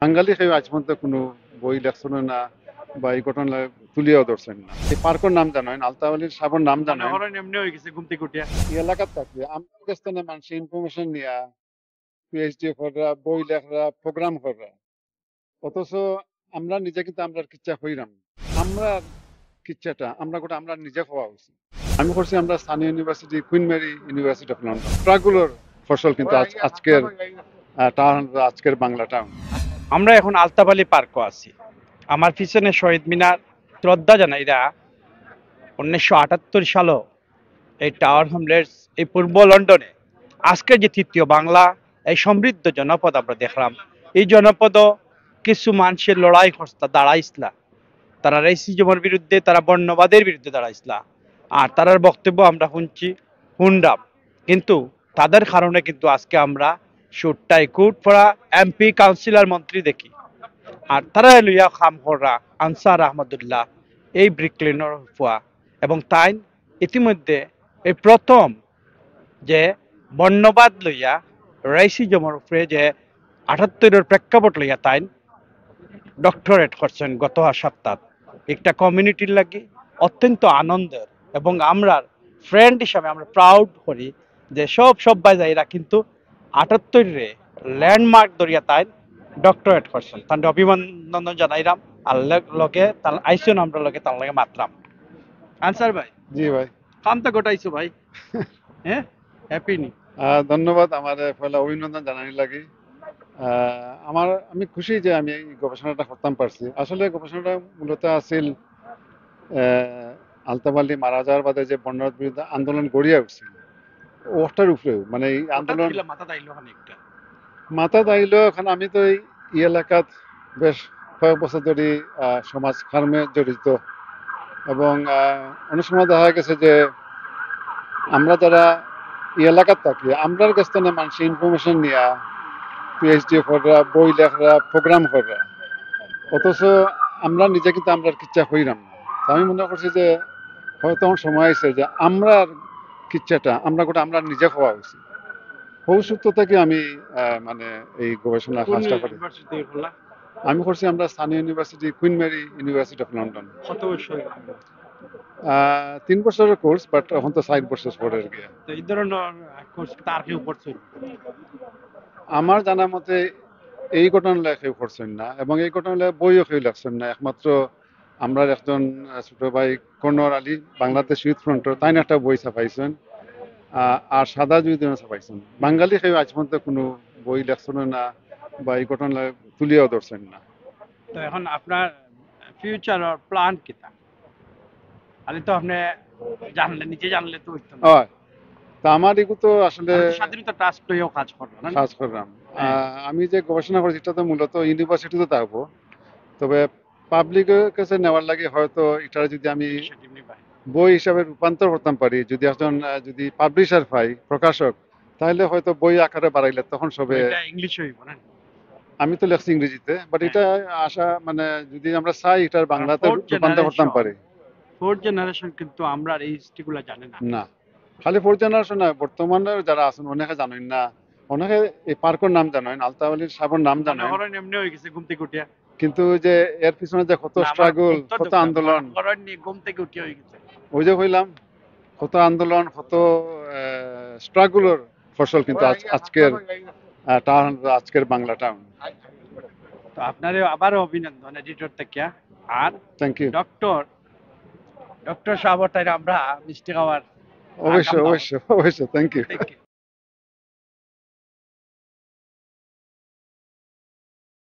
বাঙালি কেউ আজ পর্যন্ত কোনো বই লেখছেন না বা এই ঘটনা তুলিয়াও ধরছেন না। এই পার্কের নাম জানেন, আলতাবালির সাবর নাম মনে জানেন। করেন এমনি হয়ে গেছে ঘুম থেকে উঠিয়া। এই এলাকার থাকবে আমাদের স্থানে মানুষ ইনফরমেশন নিয়া পিএইচডি কররা, বই লেখরা, প্রোগ্রাম কররা, অথচ আমরা নিজে কিন্তু আমরা কিচ্ছা হইলাম না। আমরা কিচ্ছাটা আমরা গোটা আমরা নিজে হওয়া উচিত। আমি করছি আমরা স্থানীয় university, Queen Mary University of London, ট্রাগুলোর ফসল কিন্তু আজকের টাউন, আজকের বাংলা টাউন। আমরা এখন আলতাবালি পার্কও আছি। আমার পিছনে শহীদ মিনার শ্রদ্ধা জানাইরা 1978 সালও এই টাওয়ার হ্যামলেটস এই পূর্ব লন্ডনে আজকের যে তৃতীয় বাংলা এই সমৃদ্ধ জনপদ আমরা দেখলাম। এই জনপদ কিছু মানুষের লড়াই করতে দাঁড়াইছিলা, তারা রেসিজমের বিরুদ্ধে, তারা বর্ণবাদের বিরুদ্ধে দাঁড়াইছিলা। আর তারার বক্তব্য আমরা শুনছি হুন্ডাম, কিন্তু তাদের কারণে কিন্তু আজকে আমরা সুট্টাই কুট পড়া এমপি কাউন্সিলর মন্ত্রী দেখি। আর তারা লইয়া খাম করা আনসার আহমদুল্লাহ এই ব্রিকলেনের ফুয়া, এবং তাই ইতিমধ্যে এই প্রথম যে বর্ণবাদ লইয়া রাইসিজমের উপরে যে 78-এর প্রেক্ষাপট লইয়া তাই ডক্টরেট করছেন গত সপ্তাহ। একটা কমিউনিটির লাগি অত্যন্ত আনন্দের, এবং আমরা ফ্রেন্ড হিসাবে আমরা প্রাউড করি যে সব বাইরা কিন্তু 78-রে ল্যান্ডমার্ক দরিয়া তাই ডক্টরেট করছেন, তার অভিনন্দন জানাইলাম। আর লগে তার আইসন আমরা লগে তার লগে মাত্রাম। আনসার ভাই, জি ভাই। কাম তো গোটাইছো ভাই। হ্যাঁ, হ্যাপি নি। ধন্যবাদ আমার পয়লা অভিনন্দন জানানি লাগি। আমি খুশি যে আমি এই গবেষণাটা করতাম পারছি। আসলে গবেষণাটা মূলত আছিল আলতাবালি মারা যাওয়ার বাদে যে বন্যার বিরুদ্ধে আন্দোলন গড়িয়া উঠছিল ওটার উপরেও, মানে এই হঠাৎ আন্দোলন কিলা মাথা দাইলো খানিকটা। মাথা দাইল। এখন আমি তো এই এলাকাত বেশ কয়েক বছর ধরে সমাজ কর্মে জড়িত, এবং অনেক সময় দেখা গেছে যে আমরা যারা এই এলাকাত থাকি আমরার কাছ থেকে মানুষ ইনফরমেশন নিয়া পিএইচডি কররা, বই লেখরা, প্রোগ্রাম কররা, অথচ আমরা নিজে কিন্তু আমরা কিচ্ছা হইলাম না। তো আমি মনে করছি যে হয়তো আমার সময় আছে যে আমরা কিচ্ছাটা আমরা গোটা আমরা নিজে হওয়া উচিত। ভবিষ্যৎ থেকে আমি মানে এই গবেষণা কোন কাজটা করি। ইউনিভার্সিটি হলা? আমি করছি আমরা স্থানীয় university, Queen Mary University of London. কত বছর? 3 বছরের কোর্স, বাট এখন তো 4 বছর পরে গিয়া। তো এই ধরনের কোর্স তার কেউ করছে? আমার জানা মতে এই ঘটনা কেউ করছেন না, এবং এই ঘটনা বইও কেউ লেখছেন না। একমাত্র আমরা একজন ছোট ভাই কর্নর আলী বাংলাদেশ ইউথ ফ্রন্টের তাই একটা বই ছাপাইছেন, আর সাদা দুইজন ছাপাইছেন। বাঙালি কেউ আজ পর্যন্ত কোনো বই লেখছেন না বা এই ঘটনা তুলিয়াও ধরছেন না। তো এখন আপনার ফিউচার প্ল্যান কিতা? খালি তো আপনি জানলে, নিজে জানলে তো হইতো না। হয়, তা আমার এগুলো তো আসলে আপনি তো স্বাধীনতা ট্রাস্ট লইও কাজ করবেন না? কাজ করলাম। হ্যাঁ। আমি যে গবেষণা করছি এটা তো মূলত ইউনিভার্সিটিতে থাকবো, তবে পাবলিকের কাছে নেওয়ার লাগে হয়তো এটা যদি আমি ইনিশিয়েটিভ নিবাই। বই হিসাবে রূপান্তর করতাম পারি, যদি একজন যদি পাবলিশার পাই, প্রকাশক, তাহলে হয়তো বই আকারে বাড়াইলে তখন তো সবে। এটা ইংলিশ হইব না? আমি তো লেখছি ইংরেজিতে, বাট হ্যাঁ। এটা আশা মানে যদি আমরা চাই এটার আর বাংলাতে ফোর্থ রূপান্তর করতাম জেনারেশন, পারি। ফোর্থ জেনারেশন কিন্তু আমরা এই হিস্ট্রিগুলো জানে না। না, খালি ফোর্থ জেনারেশন নয়, বর্তমানে যারা আছেন অনেকে জানেন না। অনেকে এই পার্কের নাম জানেন, আলতাবালির সাবর নাম মনে জানেন, করেন এমনি হয়ে গেছে ঘুম থেকে উঠিয়া। কিন্তু ওই যে এর পিছনে যে কত না, আমার স্ট্রাগল, উত্তর কত দেবো না। আন্দোলন, মনে করেন নি ঘুম থেকে উঠিয়া হয়ে গেছে। ওই যে হইলাম কত আন্দোলন, কত স্ট্রাগলের ফসল কিন্তু আজকের টাউন, আজকের বাংলা টাউন। তো আপনারও আবারও অভিনন্দন এডিটর থেকে। আর থ্যাংক ইউ। ডক্টর ডক্টর সাহেব আমরা মিষ্টি খাওয়ার আর কাম অবশ্যই দাও। অবশ্যই অবশ্যই, থ্যাংক ইউ। Thank you.